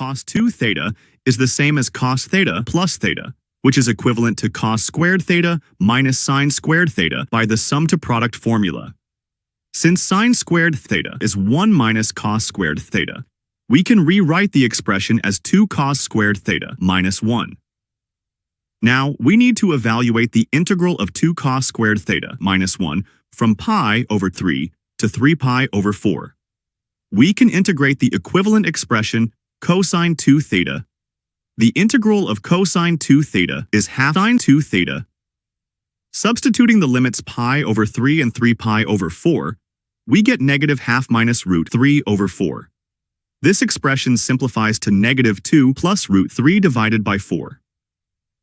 cos 2 theta is the same as cos theta plus theta, which is equivalent to cos squared theta minus sine squared theta by the sum to product formula. Since sine squared theta is 1 minus cos squared theta, we can rewrite the expression as 2 cos squared theta minus 1. Now, we need to evaluate the integral of 2 cos squared theta minus 1 from pi over 3 to 3 pi over 4. We can integrate the equivalent expression cosine 2 theta. The integral of cosine 2 theta is half sine 2 theta. Substituting the limits pi over 3 and 3 pi over 4, we get negative half minus root 3 over 4. This expression simplifies to negative 2 plus root 3 divided by 4.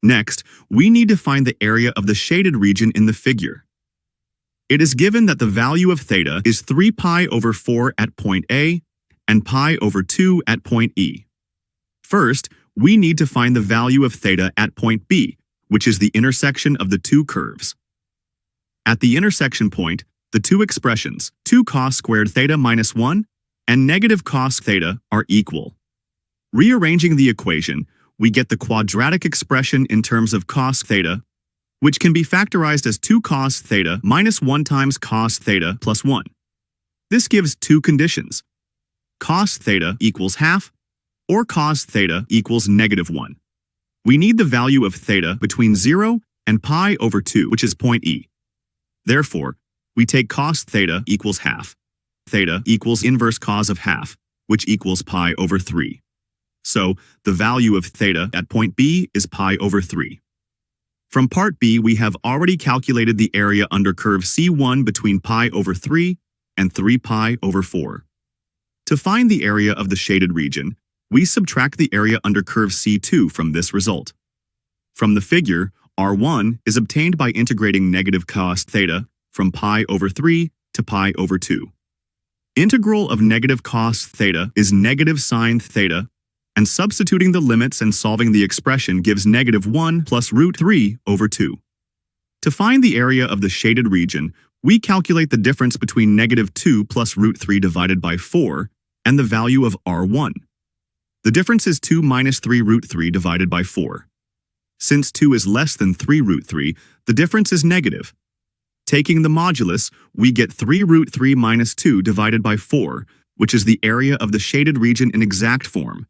Next, we need to find the area of the shaded region in the figure. It is given that the value of theta is 3 pi over 4 at point A and pi over 2 at point E. First, we need to find the value of theta at point B, which is the intersection of the two curves. At the intersection point, the two expressions, 2 cos squared theta minus 1 and negative cos theta, are equal. Rearranging the equation, we get the quadratic expression in terms of cos theta, which can be factorized as 2 cos theta minus 1 times cos theta plus 1. This gives two conditions: cos theta equals half, or cos theta equals negative 1. We need the value of theta between 0 and pi over 2, which is point E. Therefore, we take cos theta equals half. Theta equals inverse cos of half, which equals pi over 3. So, the value of theta at point B is pi over 3. From part B, we have already calculated the area under curve C1 between pi over 3 and 3 pi over 4. To find the area of the shaded region, we subtract the area under curve C2 from this result. From the figure, R1 is obtained by integrating negative cos theta from pi over 3 to pi over 2. Integral of negative cos theta is negative sine theta, and substituting the limits and solving the expression gives negative 1 plus root 3 over 2. To find the area of the shaded region, we calculate the difference between negative 2 plus root 3 divided by 4 and the value of R1. The difference is 2 minus 3 root 3 divided by 4. Since 2 is less than 3 root 3, the difference is negative. Taking the modulus, we get 3 root 3 minus 2 divided by 4, which is the area of the shaded region in exact form.